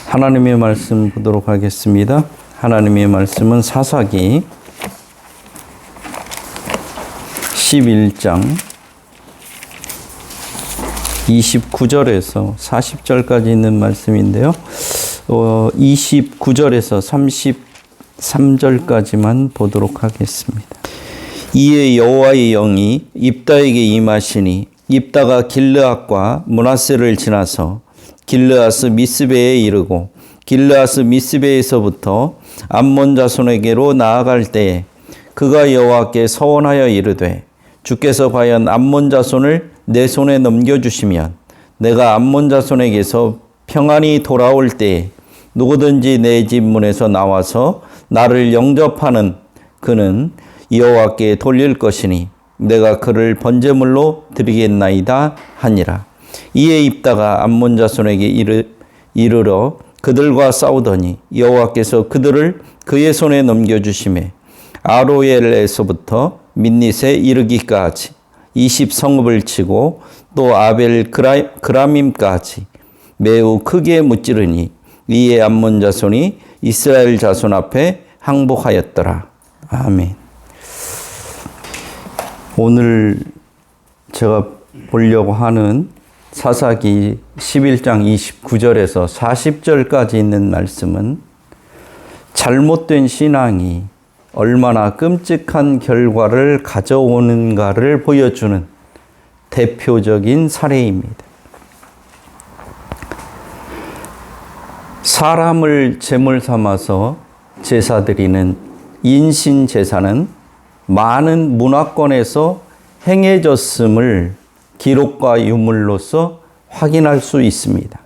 하나님의 말씀 보도록 하겠습니다. 하나님의 말씀은 사사기 11장 29절에서 40절까지 있는 말씀인데요. 29절에서 33절까지만 보도록 하겠습니다. 이에 여호와의 영이 입다에게 임하시니 입다가 길르앗과 므낫세를 지나서 길르앗 미스베에 이르고 길르앗 미스베에서부터 암몬 자손에게로 나아갈 때에 그가 여호와께 서원하여 이르되 주께서 과연 암몬 자손을 내 손에 넘겨주시면 내가 암몬 자손에게서 평안히 돌아올 때에 누구든지 내 집 문에서 나와서 나를 영접하는 그는 여호와께 돌릴 것이니 내가 그를 번제물로 드리겠나이다 하니라. 이에 입다가 암몬 자손에게 이르러 그들과 싸우더니 여호와께서 그들을 그의 손에 넘겨주시매 아로엘에서부터 민닛에 이르기까지 20성읍을 치고 또 아벨 그라밈까지 매우 크게 무찌르니 이에 암몬 자손이 이스라엘 자손 앞에 항복하였더라. 아멘. 오늘 제가 보려고 하는 사사기 11장 29절에서 40절까지 있는 말씀은 잘못된 신앙이 얼마나 끔찍한 결과를 가져오는가를 보여주는 대표적인 사례입니다. 사람을 제물 삼아서 제사 드리는 인신 제사는 많은 문화권에서 행해졌음을 기록과 유물로서 확인할 수 있습니다.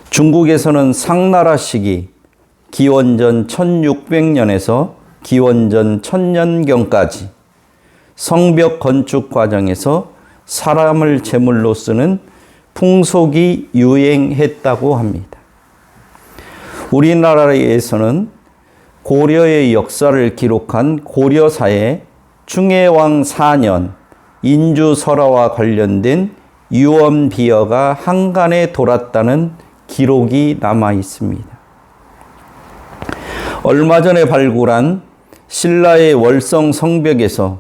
중국에서는 상나라식이 기원전 1600년에서 기원전 1000년경까지 성벽 건축 과정에서 사람을 제물로 쓰는 풍속이 유행했다고 합니다. 우리나라에서는 고려의 역사를 기록한 고려사에 충해왕 4년 인주설화와 관련된 유언비어가 한간에 돌았다는 기록이 남아 있습니다. 얼마 전에 발굴한 신라의 월성 성벽에서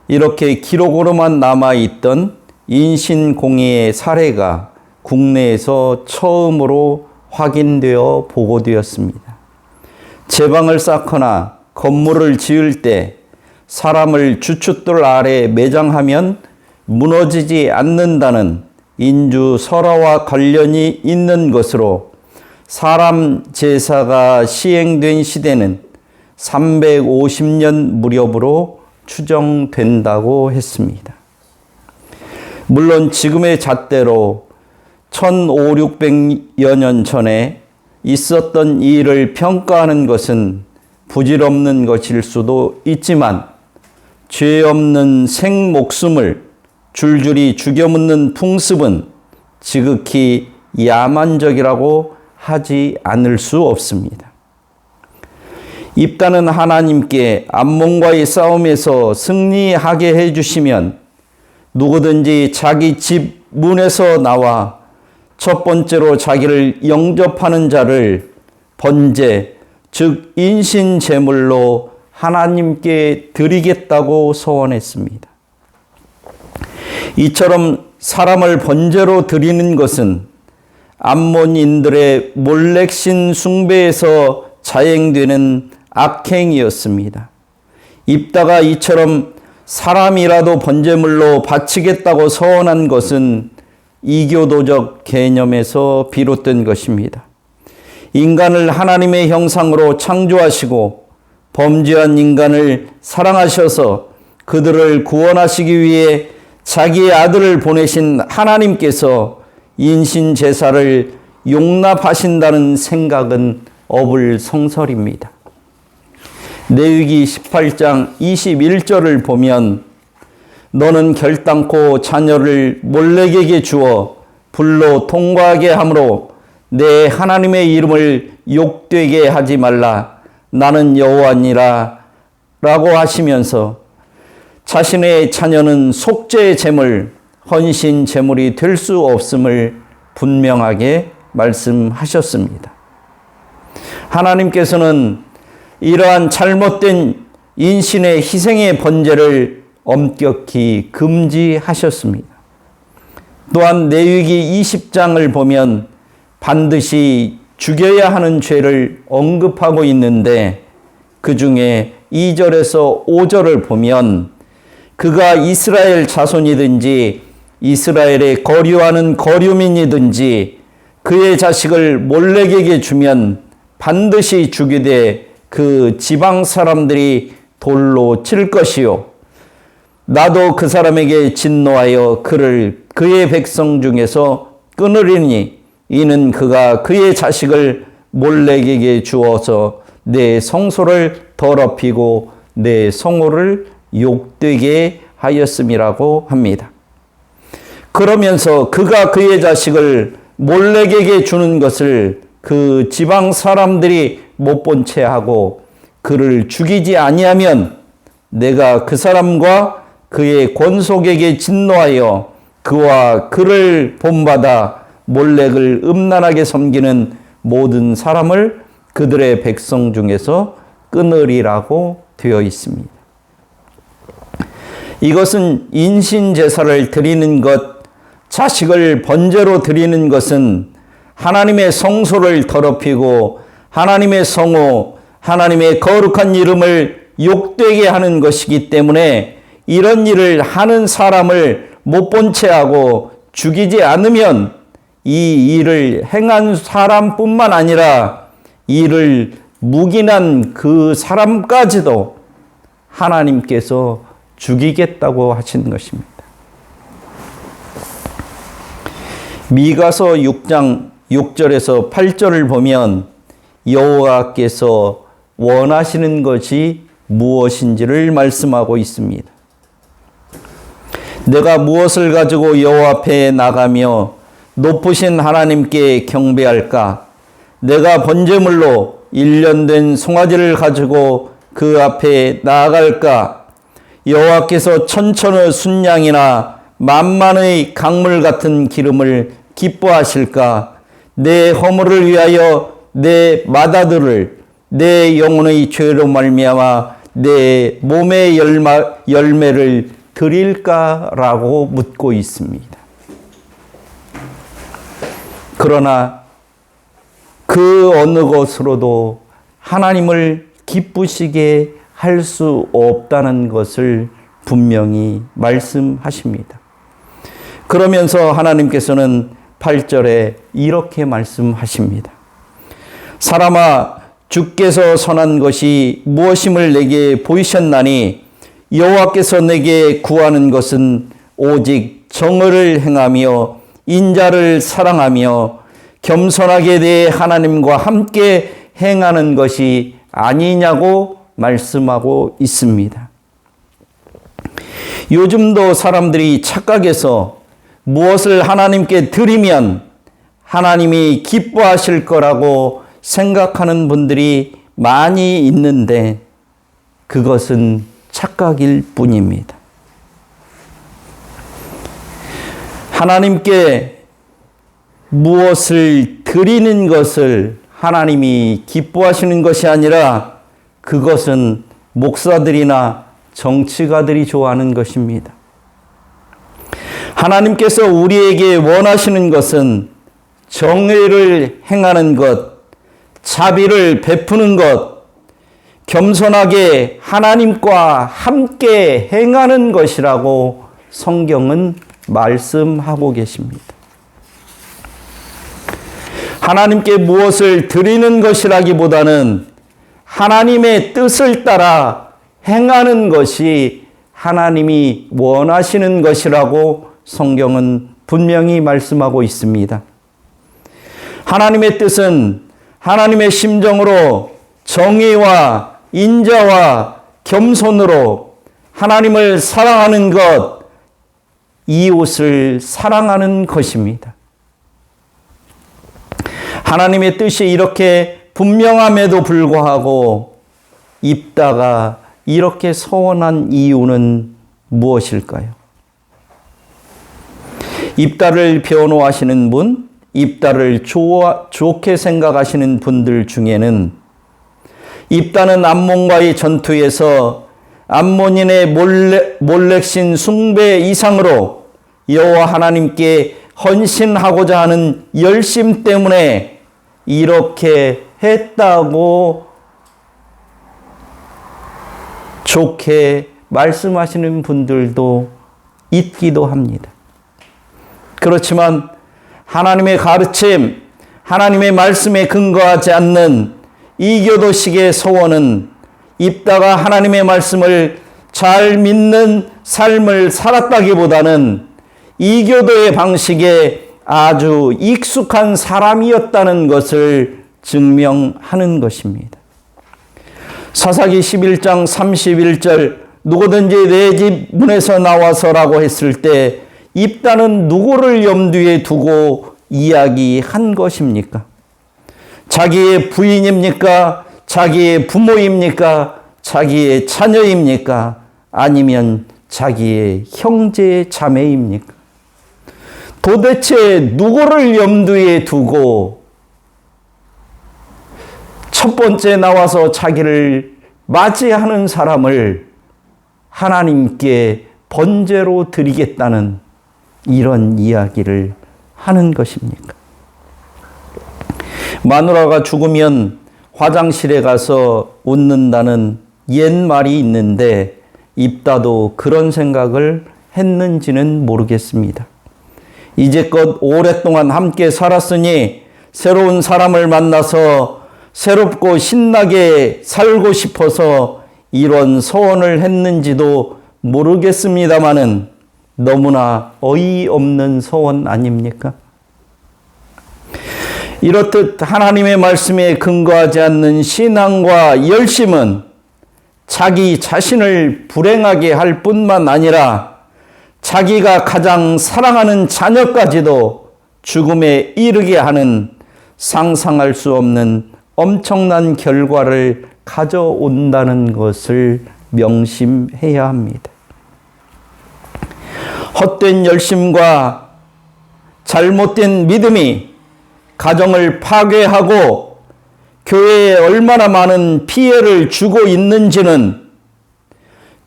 이렇게 기록으로만 남아있던 인신공예의 사례가 국내에서 처음으로 확인되어 보고되었습니다. 제방을 쌓거나 건물을 지을 때 사람을 주춧돌 아래 매장하면 무너지지 않는다는 인주 설화와 관련이 있는 것으로 사람 제사가 시행된 시대는 350년 무렵으로 추정된다고 했습니다. 물론 지금의 잣대로 1500~600여 년 전에 있었던 일을 평가하는 것은 부질없는 것일 수도 있지만 죄 없는 생목숨을 줄줄이 죽여 묻는 풍습은 지극히 야만적이라고 하지 않을 수 없습니다. 입다는 하나님께 암몬과의 싸움에서 승리하게 해주시면 누구든지 자기 집 문에서 나와 첫 번째로 자기를 영접하는 자를 번제, 즉 인신제물로 하나님께 드리겠다고 서원했습니다. 이처럼 사람을 번제로 드리는 것은 암몬인들의 몰렉신 숭배에서 자행되는 악행이었습니다. 입다가 이처럼 사람이라도 번제물로 바치겠다고 서원한 것은 이교도적 개념에서 비롯된 것입니다. 인간을 하나님의 형상으로 창조하시고 범죄한 인간을 사랑하셔서 그들을 구원하시기 위해 자기의 아들을 보내신 하나님께서 인신제사를 용납하신다는 생각은 어불성설입니다. 레위기 18장 21절을 보면 너는 결단코 자녀를 몰렉에게 주어 불로 통과하게 함으로 내 하나님의 이름을 욕되게 하지 말라. 나는 여호와니라 라고 하시면서 자신의 자녀는 속죄의 제물, 헌신 제물이 될 수 없음을 분명하게 말씀하셨습니다. 하나님께서는 이러한 잘못된 인신의 희생의 번제를 엄격히 금지하셨습니다. 또한 레위기 20장을 보면 반드시 죽여야 하는 죄를 언급하고 있는데 그 중에 2절에서 5절을 보면 그가 이스라엘 자손이든지 이스라엘에 거류하는 거류민이든지 그의 자식을 몰렉에게 주면 반드시 죽이되 그 지방 사람들이 돌로 칠 것이요 나도 그 사람에게 진노하여 그를 그의 백성 중에서 끊으리니 이는 그가 그의 자식을 몰렉에게 주어서 내 성소를 더럽히고 내 성호를 욕되게 하였음이라고 합니다. 그러면서 그가 그의 자식을 몰렉에게 주는 것을 그 지방 사람들이 못 본 채 하고 그를 죽이지 아니하면 내가 그 사람과 그의 권속에게 진노하여 그와 그를 본받아 몰렉을 음란하게 섬기는 모든 사람을 그들의 백성 중에서 끊으리라고 되어 있습니다. 이것은 인신제사를 드리는 것, 자식을 번제로 드리는 것은 하나님의 성소를 더럽히고 하나님의 성호, 하나님의 거룩한 이름을 욕되게 하는 것이기 때문에 이런 일을 하는 사람을 못 본 채 하고 죽이지 않으면 이 일을 행한 사람뿐만 아니라 이를 묵인한 그 사람까지도 하나님께서 죽이겠다고 하신 것입니다. 미가서 6장 6절에서 8절을 보면 여호와께서 원하시는 것이 무엇인지를 말씀하고 있습니다. 내가 무엇을 가지고 여호와 앞에 나가며 높으신 하나님께 경배할까? 내가 번제물로 1년 된 송아지를 가지고 그 앞에 나아갈까? 여호와께서 천천의 순양이나 만만의 강물 같은 기름을 기뻐하실까? 내 허물을 위하여 내 맏아들을 내 영혼의 죄로 말미암아 내 몸의 열매를 드릴까라고 묻고 있습니다. 그러나 그 어느 것으로도 하나님을 기쁘시게 할 수 없다는 것을 분명히 말씀하십니다. 그러면서 하나님께서는 8절에 이렇게 말씀하십니다. 사람아, 주께서 선한 것이 무엇임을 내게 보이셨나니 여호와께서 내게 구하는 것은 오직 정의를 행하며 인자를 사랑하며 겸손하게 내 하나님과 함께 행하는 것이 아니냐고 말씀하고 있습니다. 요즘도 사람들이 착각해서 무엇을 하나님께 드리면 하나님이 기뻐하실 거라고 생각하는 분들이 많이 있는데 그것은 착각일 뿐입니다. 하나님께 무엇을 드리는 것을 하나님이 기뻐하시는 것이 아니라 그것은 목사들이나 정치가들이 좋아하는 것입니다. 하나님께서 우리에게 원하시는 것은 정의를 행하는 것, 자비를 베푸는 것, 겸손하게 하나님과 함께 행하는 것이라고 성경은 말씀하고 계십니다. 하나님께 무엇을 드리는 것이라기보다는 하나님의 뜻을 따라 행하는 것이 하나님이 원하시는 것이라고 성경은 분명히 말씀하고 있습니다. 하나님의 뜻은 하나님의 심정으로 정의와 인자와 겸손으로 하나님을 사랑하는 것, 이웃을 사랑하는 것입니다. 하나님의 뜻이 이렇게 분명함에도 불구하고 입다가 이렇게 서운한 이유는 무엇일까요? 입다를 변호하시는 분, 입다를 좋게 생각하시는 분들 중에는 입다는 암몬과의 전투에서 암몬인의 몰렉신 숭배 이상으로 여호와 하나님께 헌신하고자 하는 열심 때문에 이렇게 했다고 좋게 말씀하시는 분들도 있기도 합니다. 그렇지만 하나님의 가르침, 하나님의 말씀에 근거하지 않는 이교도식의 소원은 입다가 하나님의 말씀을 잘 믿는 삶을 살았다기보다는 이교도의 방식에 아주 익숙한 사람이었다는 것을 증명하는 것입니다. 사사기 11장 31절 누구든지 내 집 문에서 나와서라고 했을 때 입다는 누구를 염두에 두고 이야기한 것입니까? 자기의 부인입니까? 자기의 부모입니까? 자기의 자녀입니까? 아니면 자기의 형제 자매입니까? 도대체 누구를 염두에 두고 첫 번째 나와서 자기를 맞이하는 사람을 하나님께 번제로 드리겠다는 이런 이야기를 하는 것입니까? 마누라가 죽으면 화장실에 가서 웃는다는 옛말이 있는데 입다도 그런 생각을 했는지는 모르겠습니다. 이제껏 오랫동안 함께 살았으니 새로운 사람을 만나서 새롭고 신나게 살고 싶어서 이런 소원을 했는지도 모르겠습니다마는 너무나 어이없는 소원 아닙니까? 이렇듯 하나님의 말씀에 근거하지 않는 신앙과 열심은 자기 자신을 불행하게 할 뿐만 아니라 자기가 가장 사랑하는 자녀까지도 죽음에 이르게 하는 상상할 수 없는 엄청난 결과를 가져온다는 것을 명심해야 합니다. 헛된 열심과 잘못된 믿음이 가정을 파괴하고 교회에 얼마나 많은 피해를 주고 있는지는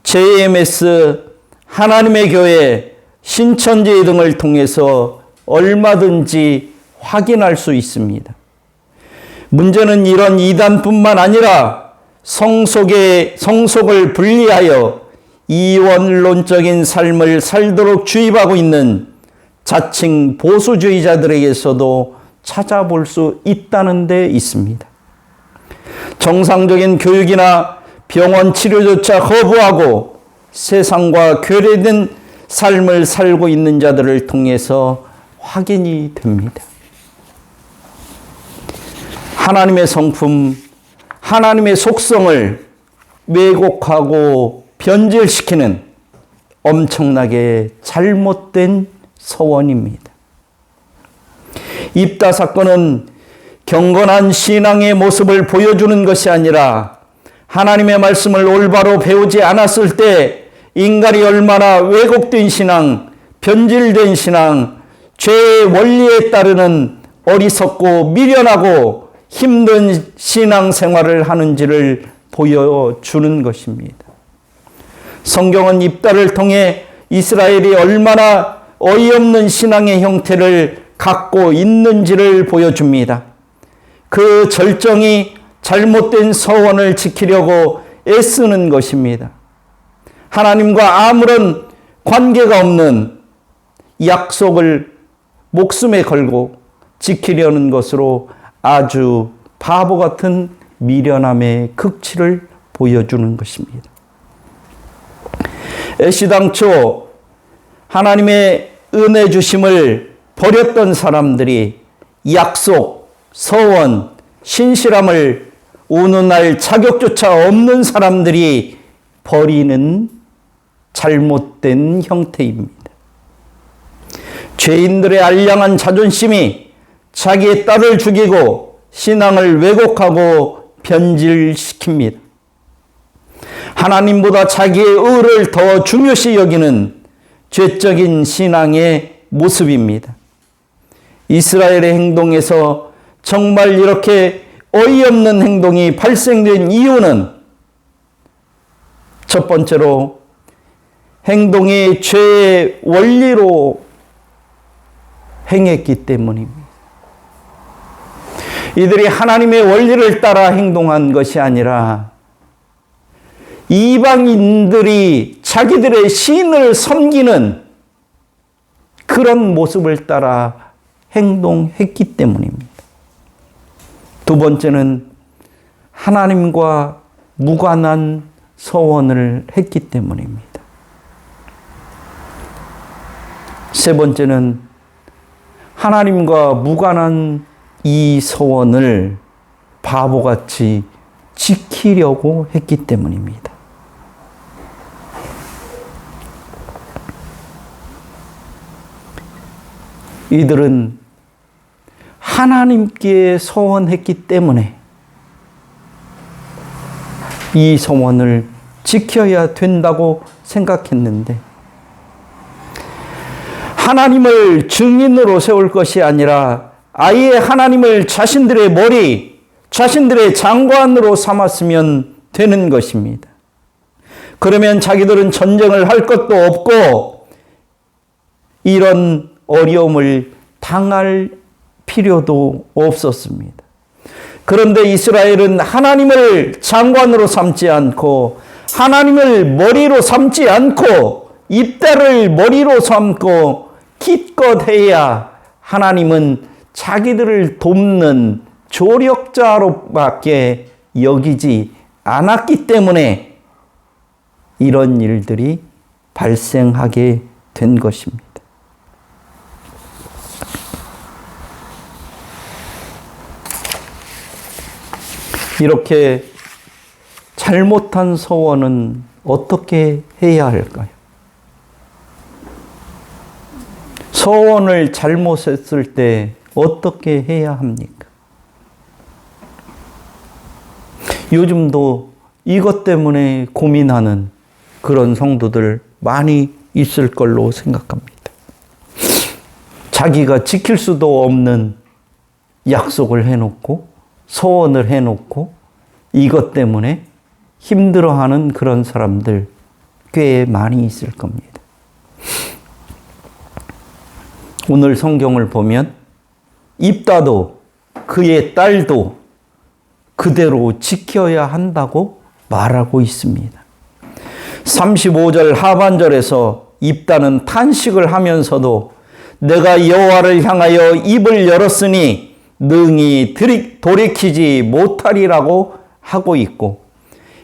JMS, 하나님의 교회, 신천지 등을 통해서 얼마든지 확인할 수 있습니다. 문제는 이런 이단뿐만 아니라 성속을 분리하여 이원론적인 삶을 살도록 주입하고 있는 자칭 보수주의자들에게서도 찾아볼 수 있다는 데 있습니다. 정상적인 교육이나 병원 치료조차 거부하고 세상과 괴리된 삶을 살고 있는 자들을 통해서 확인이 됩니다. 하나님의 성품, 하나님의 속성을 왜곡하고 변질시키는 엄청나게 잘못된 서원입니다. 입다 사건은 경건한 신앙의 모습을 보여주는 것이 아니라 하나님의 말씀을 올바로 배우지 않았을 때 인간이 얼마나 왜곡된 신앙, 변질된 신앙, 죄의 원리에 따르는 어리석고 미련하고 힘든 신앙생활을 하는지를 보여주는 것입니다. 성경은 입다를 통해 이스라엘이 얼마나 어이없는 신앙의 형태를 갖고 있는지를 보여줍니다. 그 절정이 잘못된 서원을 지키려고 애쓰는 것입니다. 하나님과 아무런 관계가 없는 약속을 목숨에 걸고 지키려는 것으로 아주 바보 같은 미련함의 극치를 보여주는 것입니다. 애시당초 하나님의 은혜 주심을 버렸던 사람들이 약속, 서원, 신실함을 운운할 자격조차 없는 사람들이 버리는 잘못된 형태입니다. 죄인들의 알량한 자존심이 자기의 딸을 죽이고 신앙을 왜곡하고 변질시킵니다. 하나님보다 자기의 의를 더 중요시 여기는 죄적인 신앙의 모습입니다. 이스라엘의 행동에서 정말 이렇게 어이없는 행동이 발생된 이유는 첫 번째로 행동이 죄의 원리로 행했기 때문입니다. 이들이 하나님의 원리를 따라 행동한 것이 아니라 이방인들이 자기들의 신을 섬기는 그런 모습을 따라 행동했기 때문입니다. 두 번째는 하나님과 무관한 서원을 했기 때문입니다. 세 번째는 하나님과 무관한 이 서원을 바보같이 지키려고 했기 때문입니다. 이들은 하나님께 서원했기 때문에 이 서원을 지켜야 된다고 생각했는데 하나님을 증인으로 세울 것이 아니라 아예 하나님을 자신들의 머리, 자신들의 장관으로 삼았으면 되는 것입니다. 그러면 자기들은 전쟁을 할 것도 없고 이런 어려움을 당할 필요도 없었습니다. 그런데 이스라엘은 하나님을 장관으로 삼지 않고 하나님을 머리로 삼지 않고 입다를 머리로 삼고 기껏해야 하나님은 자기들을 돕는 조력자로밖에 여기지 않았기 때문에 이런 일들이 발생하게 된 것입니다. 이렇게 잘못한 서원은 어떻게 해야 할까요? 서원을 잘못했을 때 어떻게 해야 합니까? 요즘도 이것 때문에 고민하는 그런 성도들 많이 있을 걸로 생각합니다. 자기가 지킬 수도 없는 약속을 해놓고 서원을 해놓고 이것 때문에 힘들어하는 그런 사람들 꽤 많이 있을 겁니다. 오늘 성경을 보면 입다도 그의 딸도 그대로 지켜야 한다고 말하고 있습니다. 35절 하반절에서 입다는 탄식을 하면서도 내가 여호와를 향하여 입을 열었으니 능히 돌이키지 못하리라고 하고 있고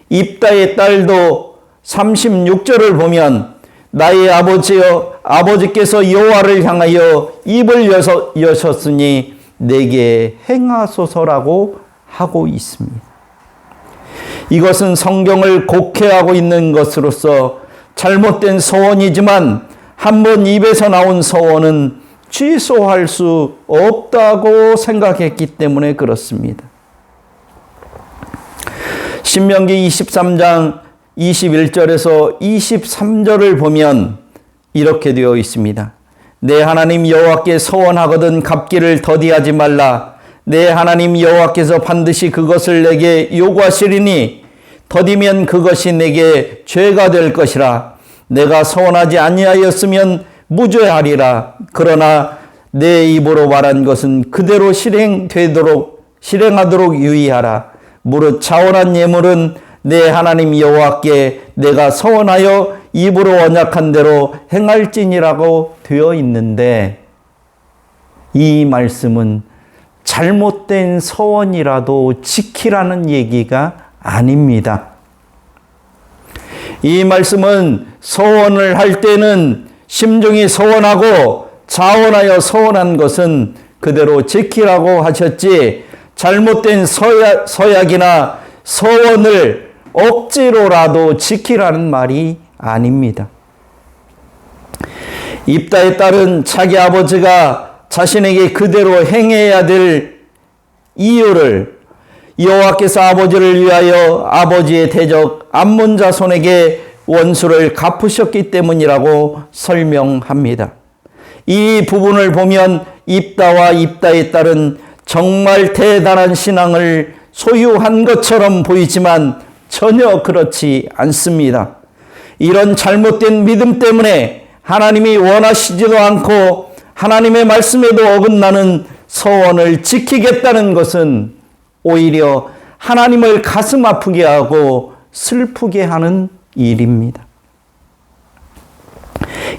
입다의 딸도 36절을 보면 나의 아버지여 아버지께서 여호와를 향하여 입을 여셨으니 내게 행하소서라고 하고 있습니다. 이것은 성경을 곡해하고 있는 것으로서 잘못된 서원이지만 한번 입에서 나온 서원은 취소할 수 없다고 생각했기 때문에 그렇습니다. 신명기 23장 21절에서 23절을 보면 이렇게 되어 있습니다. 내 하나님 여호와께 서원하거든 갚기를 더디하지 말라. 내 하나님 여호와께서 반드시 그것을 내게 요구하시리니 더디면 그것이 내게 죄가 될 것이라. 내가 서원하지 아니하였으면 무죄하리라. 그러나 내 입으로 말한 것은 그대로 실행하도록 유의하라. 무릇 차원한 예물은 내 하나님 여호와께 내가 서원하여 입으로 언약한 대로 행할지니라고 되어 있는데 이 말씀은 잘못된 서원이라도 지키라는 얘기가 아닙니다. 이 말씀은 서원을 할 때는 심중히 서원하고 자원하여 서원한 것은 그대로 지키라고 하셨지 잘못된 서약이나 서원을 억지로라도 지키라는 말이 아닙니다. 입다의 딸은 자기 아버지가 자신에게 그대로 행해야 될 이유를 여호와께서 아버지를 위하여 아버지의 대적 암몬 자손에게 원수를 갚으셨기 때문이라고 설명합니다. 이 부분을 보면 입다와 입다의 딸은 정말 대단한 신앙을 소유한 것처럼 보이지만 전혀 그렇지 않습니다. 이런 잘못된 믿음 때문에 하나님이 원하시지도 않고 하나님의 말씀에도 어긋나는 서원을 지키겠다는 것은 오히려 하나님을 가슴 아프게 하고 슬프게 하는 일입니다.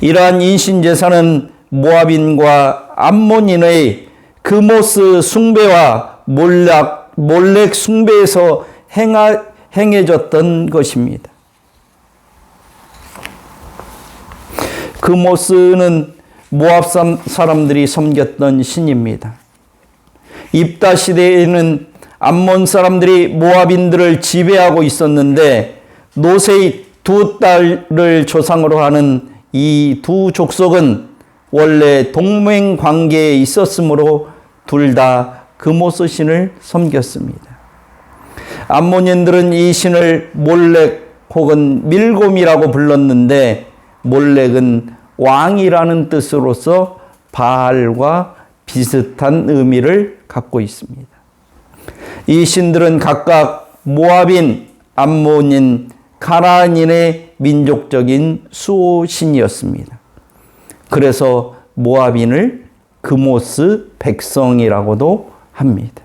이러한 인신제사는 모압인과 암몬인의 그모스 숭배와 몰렉 숭배에서 행해졌던 것입니다. 그모스는 모압 사람들이 섬겼던 신입니다. 입다 시대에는 암몬 사람들이 모압인들을 지배하고 있었는데 노세의 두 딸을 조상으로 하는 이 두 족속은 원래 동맹 관계에 있었으므로 둘 다 그모스 신을 섬겼습니다. 암몬인들은 이 신을 몰렉 혹은 밀곰이라고 불렀는데 몰렉은 왕이라는 뜻으로서 바알과 비슷한 의미를 갖고 있습니다. 이 신들은 각각 모압인, 암몬인, 가나안인의 민족적인 수호신이었습니다. 그래서 모압인을 그모스 백성이라고도 합니다.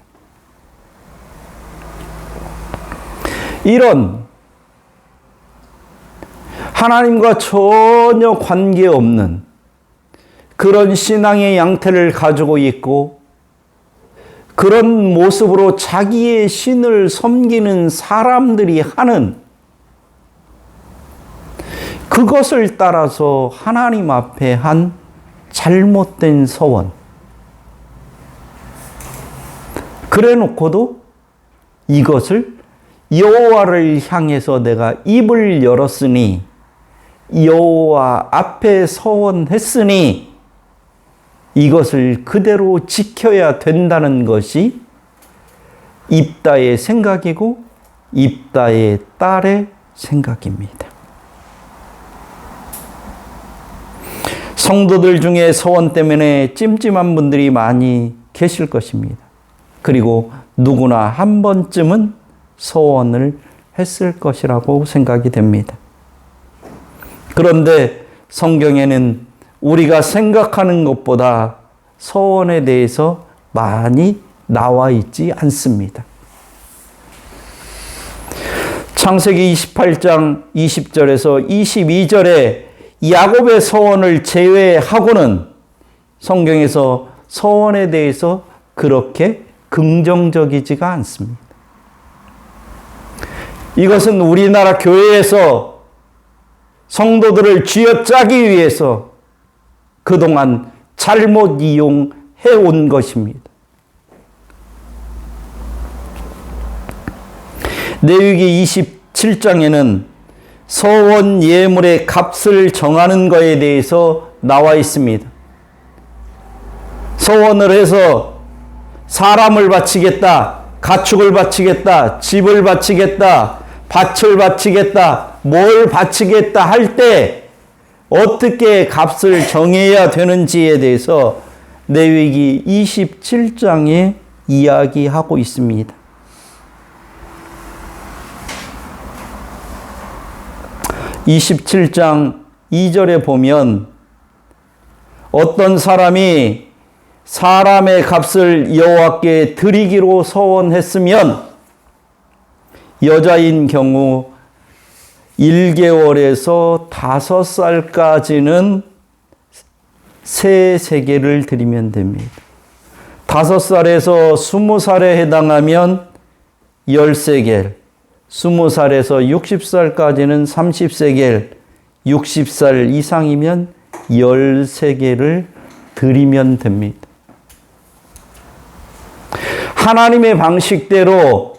이런 하나님과 전혀 관계없는 그런 신앙의 양태를 가지고 있고 그런 모습으로 자기의 신을 섬기는 사람들이 하는 그것을 따라서 하나님 앞에 한 잘못된 서원. 그래 놓고도 이것을 여호와를 향해서 내가 입을 열었으니 여호와 앞에 서원했으니 이것을 그대로 지켜야 된다는 것이 입다의 생각이고 입다의 딸의 생각입니다. 성도들 중에 서원 때문에 찜찜한 분들이 많이 계실 것입니다. 그리고 누구나 한 번쯤은 서원을 했을 것이라고 생각이 됩니다. 그런데 성경에는 우리가 생각하는 것보다 서원에 대해서 많이 나와 있지 않습니다. 창세기 28장 20절에서 22절에 야곱의 서원을 제외하고는 성경에서 서원에 대해서 그렇게 긍정적이지가 않습니다. 이것은 우리나라 교회에서 성도들을 쥐어짜기 위해서 그동안 잘못 이용해 온 것입니다. 레위기 27장에는 서원 예물의 값을 정하는 것에 대해서 나와 있습니다. 서원을 해서 사람을 바치겠다, 가축을 바치겠다, 집을 바치겠다, 밭을 바치겠다, 뭘 바치겠다 할 때 어떻게 값을 정해야 되는지에 대해서 레위기 27장에 이야기하고 있습니다. 27장 2절에 보면 어떤 사람이 사람의 값을 여호와께 드리기로 서원했으면 여자인 경우 1개월에서 5살까지는 세 세겔을 드리면 됩니다. 5살에서 20살에 해당하면 10세겔, 20살에서 60살까지는 30세겔, 60살 이상이면 10세겔을 드리면 됩니다. 하나님의 방식대로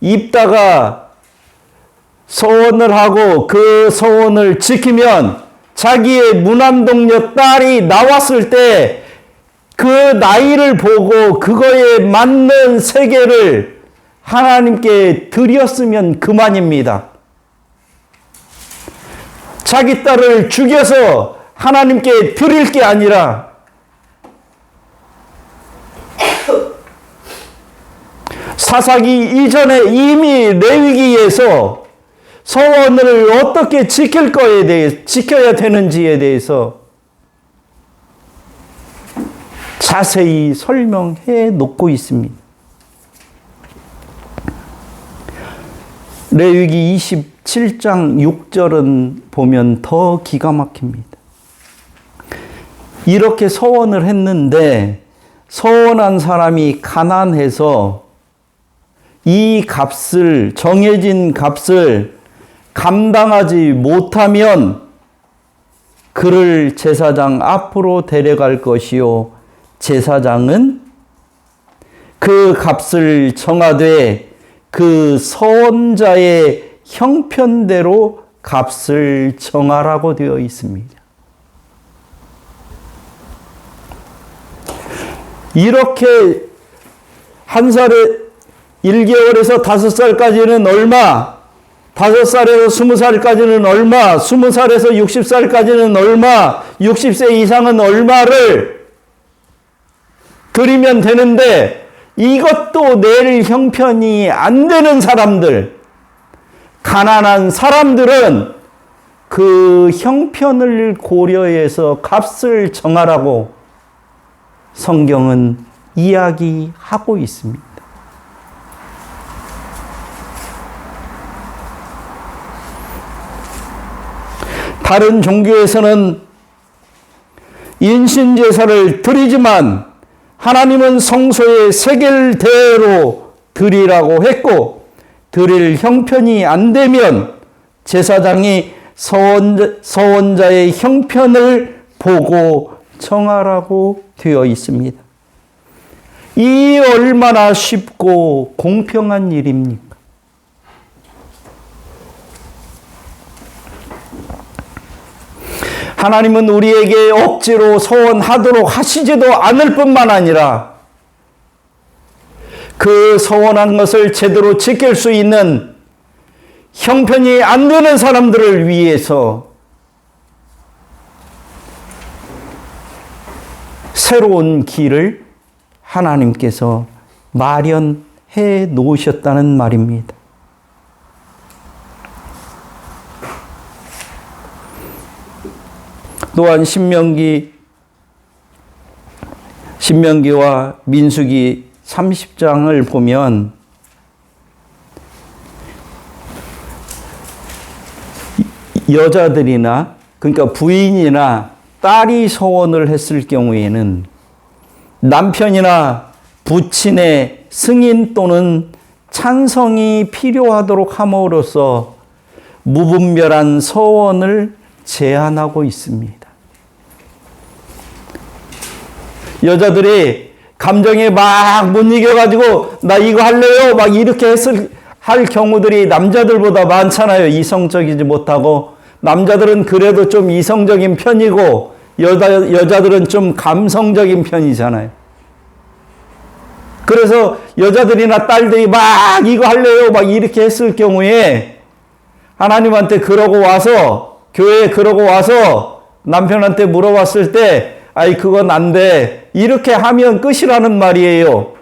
입다가 서원을 하고 그 서원을 지키면 자기의 무난동녀 딸이 나왔을 때 그 나이를 보고 그거에 맞는 세계를 하나님께 드렸으면 그만입니다. 자기 딸을 죽여서 하나님께 드릴 게 아니라 사사기 이전에 이미 레위기에서 서원을 어떻게 지켜야 되는지에 대해서 자세히 설명해 놓고 있습니다. 레위기 27장 6절은 보면 더 기가 막힙니다. 이렇게 서원을 했는데 서원한 사람이 가난해서 이 값을, 정해진 값을 감당하지 못하면 그를 제사장 앞으로 데려갈 것이요, 제사장은 그 값을 정하되 그 서원자의 형편대로 값을 정하라고 되어 있습니다. 이렇게 한 살에 1개월에서 5살까지는 얼마, 5살에서 20살까지는 얼마, 20살에서 60살까지는 얼마, 60세 이상은 얼마를 드리면 되는데 이것도 낼 형편이 안 되는 사람들, 가난한 사람들은 그 형편을 고려해서 값을 정하라고 성경은 이야기하고 있습니다. 다른 종교에서는 인신제사를 드리지만 하나님은 성소에 세겔대로 드리라고 했고, 드릴 형편이 안 되면 제사장이 서원자의 형편을 보고 정하라고 되어 있습니다. 이 얼마나 쉽고 공평한 일입니까? 하나님은 우리에게 억지로 서원하도록 하시지도 않을 뿐만 아니라 그 서원한 것을 제대로 지킬 수 있는 형편이 안 되는 사람들을 위해서 새로운 길을 하나님께서 마련해 놓으셨다는 말입니다. 또한 신명기와 민수기 30장을 보면 여자들이나, 그러니까 부인이나 딸이 서원을 했을 경우에는 남편이나 부친의 승인 또는 찬성이 필요하도록 함으로써 무분별한 서원을 제한하고 있습니다. 여자들이 감정에 막 못 이겨가지고 나 이거 할래요 막 이렇게 할 경우들이 남자들보다 많잖아요. 이성적이지 못하고. 남자들은 그래도 좀 이성적인 편이고 여자들은 좀 감성적인 편이잖아요. 그래서 여자들이나 딸들이 막 이거 할래요 막 이렇게 했을 경우에 하나님한테 그러고 와서, 교회에 그러고 와서 남편한테 물어봤을 때 아이 그건 안 돼, 이렇게 하면 끝이라는 말이에요.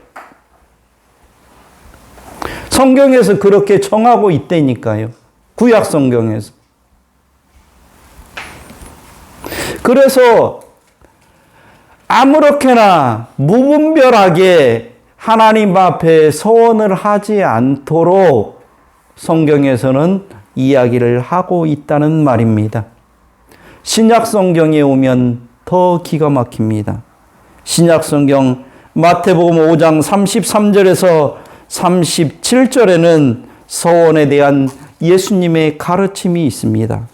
성경에서 그렇게 정하고 있다니까요. 구약 성경에서. 그래서 아무렇게나 무분별하게 하나님 앞에 서원을 하지 않도록 성경에서는 이야기를 하고 있다는 말입니다. 신약 성경에 오면 더 기가 막힙니다. 신약 성경 마태복음 5장 33절에서 37절에는 서원에 대한 예수님의 가르침이 있습니다.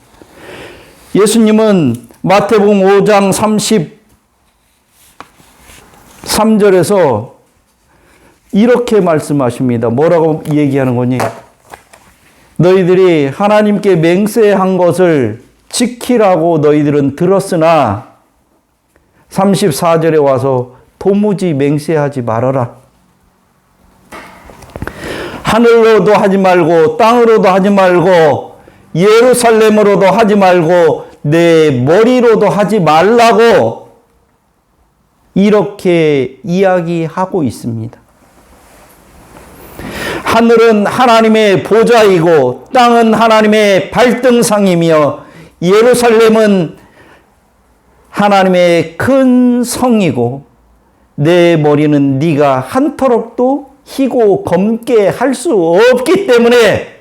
예수님은 마태복음 5장 33절에서 이렇게 말씀하십니다. 뭐라고 얘기하는 거니? 너희들이 하나님께 맹세한 것을 지키라고 너희들은 들었으나 34절에 와서 도무지 맹세하지 말아라. 하늘로도 하지 말고 땅으로도 하지 말고 예루살렘으로도 하지 말고 내 머리로도 하지 말라고 이렇게 이야기하고 있습니다. 하늘은 하나님의 보좌이고 땅은 하나님의 발등상이며 예루살렘은 하나님의 큰 성이고 내 머리는 네가 한터럭도 희고 검게 할 수 없기 때문에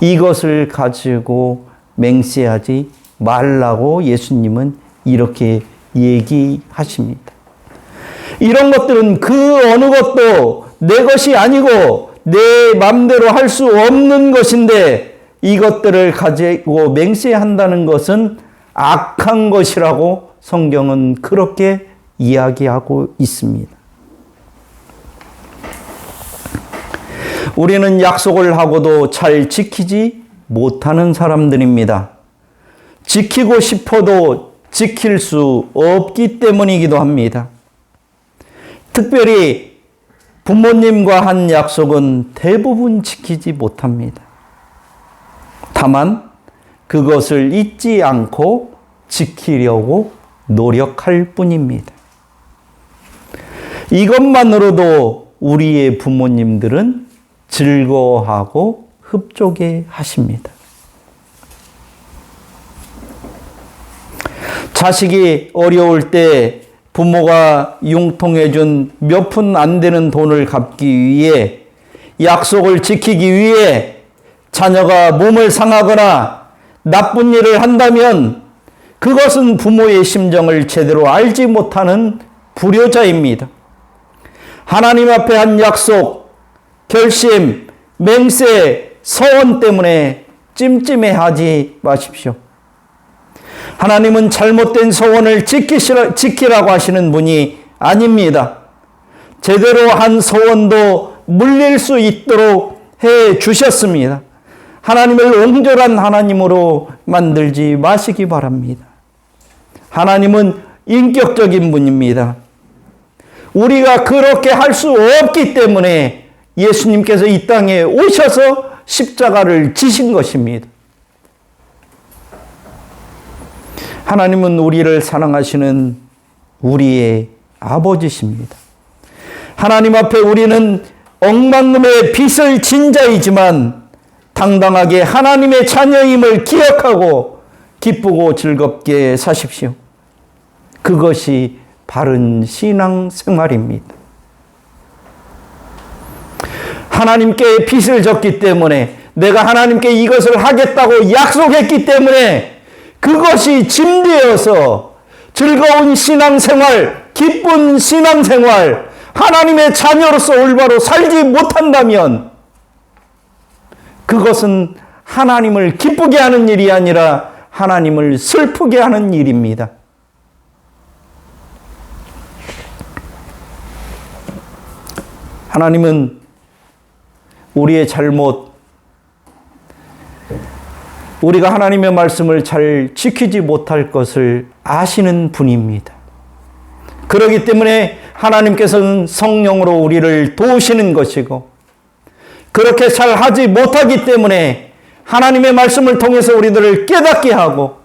이것을 가지고 맹세하지 말라고 예수님은 이렇게 얘기하십니다. 이런 것들은 그 어느 것도 내 것이 아니고 내 맘대로 할 수 없는 것인데 이것들을 가지고 맹세한다는 것은 악한 것이라고 성경은 그렇게 이야기하고 있습니다. 우리는 약속을 하고도 잘 지키지 못하는 사람들입니다. 지키고 싶어도 지킬 수 없기 때문이기도 합니다. 특별히 부모님과 한 약속은 대부분 지키지 못합니다. 다만 그것을 잊지 않고 지키려고 노력할 뿐입니다. 이것만으로도 우리의 부모님들은 즐거워하고 흡족해 하십니다. 자식이 어려울 때 부모가 융통해준 몇 푼 안 되는 돈을 갚기 위해 약속을 지키기 위해 자녀가 몸을 상하거나 나쁜 일을 한다면 그것은 부모의 심정을 제대로 알지 못하는 불효자입니다. 하나님 앞에 한 약속, 결심, 맹세, 서원 때문에 찜찜해하지 마십시오. 하나님은 잘못된 서원을 지키라고 하시는 분이 아닙니다. 제대로 한 서원도 물릴 수 있도록 해 주셨습니다. 하나님을 온전한 하나님으로 만들지 마시기 바랍니다. 하나님은 인격적인 분입니다. 우리가 그렇게 할 수 없기 때문에 예수님께서 이 땅에 오셔서 십자가를 지신 것입니다. 하나님은 우리를 사랑하시는 우리의 아버지십니다. 하나님 앞에 우리는 억만금의 빚을 진 자이지만 당당하게 하나님의 자녀임을 기억하고 기쁘고 즐겁게 사십시오. 그것이 바른 신앙 생활입니다. 하나님께 빚을 졌기 때문에 내가 하나님께 이것을 하겠다고 약속했기 때문에 그것이 짐되어서 즐거운 신앙생활, 기쁜 신앙생활, 하나님의 자녀로서 올바로 살지 못한다면 그것은 하나님을 기쁘게 하는 일이 아니라 하나님을 슬프게 하는 일입니다. 하나님은 우리의 잘못, 우리가 하나님의 말씀을 잘 지키지 못할 것을 아시는 분입니다. 그렇기 때문에 하나님께서는 성령으로 우리를 도우시는 것이고 그렇게 잘 하지 못하기 때문에 하나님의 말씀을 통해서 우리들을 깨닫게 하고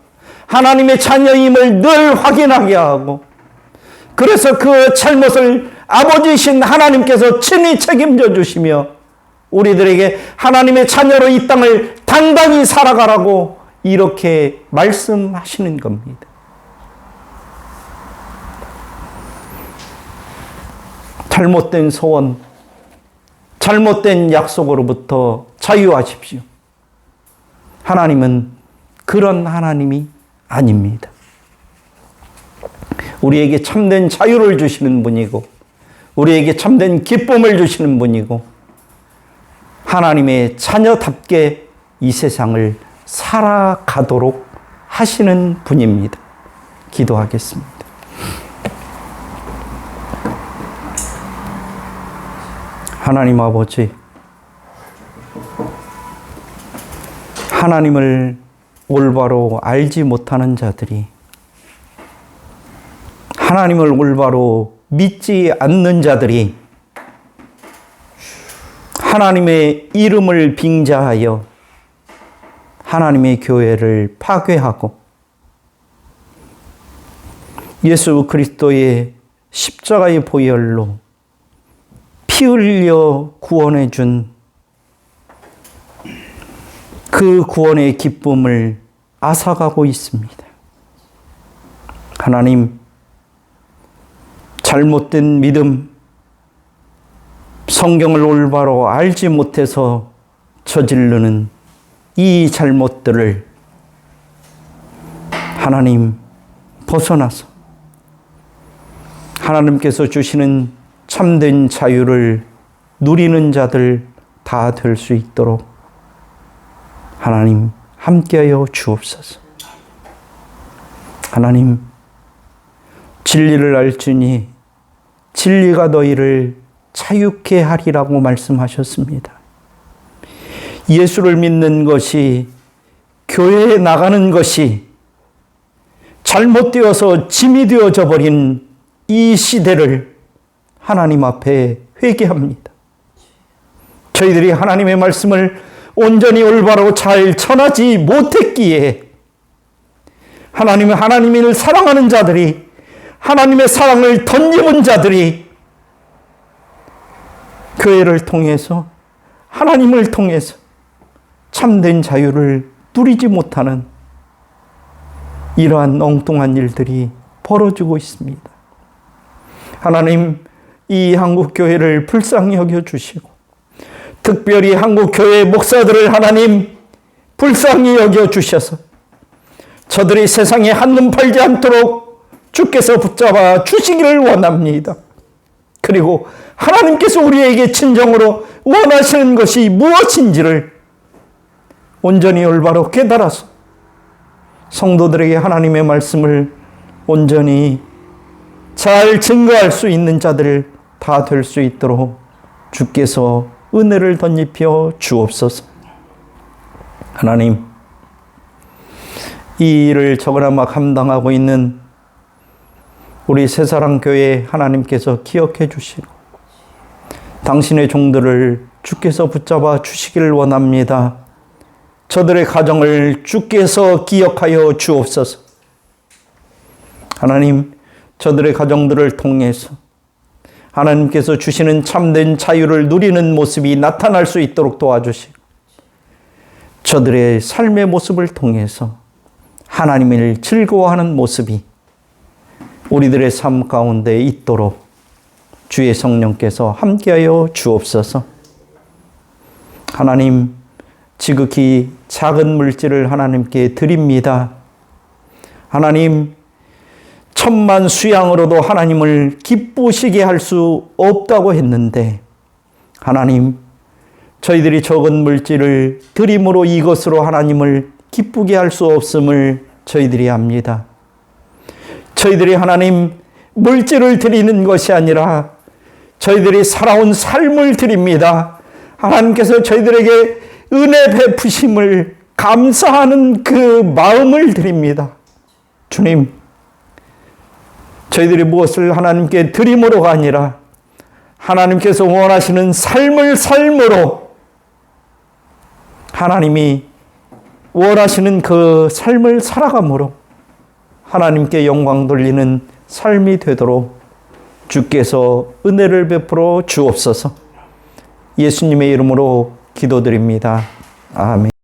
하나님의 자녀임을 늘 확인하게 하고 그래서 그 잘못을 아버지이신 하나님께서 친히 책임져 주시며 우리들에게 하나님의 자녀로 이 땅을 당당히 살아가라고 이렇게 말씀하시는 겁니다. 잘못된 소원, 잘못된 약속으로부터 자유하십시오. 하나님은 그런 하나님이 아닙니다. 우리에게 참된 자유를 주시는 분이고 우리에게 참된 기쁨을 주시는 분이고 하나님의 자녀답게 이 세상을 살아가도록 하시는 분입니다. 기도하겠습니다. 하나님 아버지, 하나님을 올바로 알지 못하는 자들이 하나님을 올바로 믿지 않는 자들이 하나님의 이름을 빙자하여 하나님의 교회를 파괴하고 예수 그리스도의 십자가의 보혈로 피 흘려 구원해 준 그 구원의 기쁨을 앗아가고 있습니다. 하나님, 잘못된 믿음, 성경을 올바로 알지 못해서 저지르는 이 잘못들을 하나님 벗어나서 하나님께서 주시는 참된 자유를 누리는 자들 다 될 수 있도록 하나님 함께하여 주옵소서. 하나님, 진리를 알지니 진리가 너희를 자유케 하리라고 말씀하셨습니다. 예수를 믿는 것이, 교회에 나가는 것이 잘못되어서 짐이 되어져 버린 이 시대를 하나님 앞에 회개합니다. 저희들이 하나님의 말씀을 온전히 올바로 잘 전하지 못했기에 하나님을 사랑하는 자들이, 하나님의 사랑을 덧입은 자들이 교회를 통해서, 하나님을 통해서 참된 자유를 누리지 못하는 이러한 엉뚱한 일들이 벌어지고 있습니다. 하나님, 이 한국교회를 불쌍히 여겨주시고 특별히 한국교회 목사들을 하나님 불쌍히 여겨주셔서 저들이 세상에 한눈 팔지 않도록 주께서 붙잡아 주시기를 원합니다. 그리고 하나님께서 우리에게 진정으로 원하시는 것이 무엇인지를 온전히 올바로 깨달아서 성도들에게 하나님의 말씀을 온전히 잘 증거할 수 있는 자들 다 될 수 있도록 주께서 은혜를 덧입혀 주옵소서. 하나님, 이 일을 저그나마 감당하고 있는 우리 새사랑교회 하나님께서 기억해 주시고 당신의 종들을 주께서 붙잡아 주시기를 원합니다. 저들의 가정을 주께서 기억하여 주옵소서. 하나님, 저들의 가정들을 통해서 하나님께서 주시는 참된 자유를 누리는 모습이 나타날 수 있도록 도와주시고 저들의 삶의 모습을 통해서 하나님을 즐거워하는 모습이 우리들의 삶 가운데 있도록 주의 성령께서 함께하여 주옵소서. 하나님, 지극히 작은 물질을 하나님께 드립니다. 하나님, 천만 수양으로도 하나님을 기쁘시게 할 수 없다고 했는데 하나님, 저희들이 적은 물질을 드림으로 이것으로 하나님을 기쁘게 할 수 없음을 저희들이 압니다. 저희들이 하나님 물질을 드리는 것이 아니라 저희들이 살아온 삶을 드립니다. 하나님께서 저희들에게 은혜 베푸심을 감사하는 그 마음을 드립니다. 주님, 저희들이 무엇을 하나님께 드림으로가 아니라 하나님께서 원하시는 삶으로 하나님이 원하시는 그 삶을 살아감으로 하나님께 영광 돌리는 삶이 되도록 주께서 은혜를 베풀어 주옵소서. 예수님의 이름으로 기도드립니다. 아멘.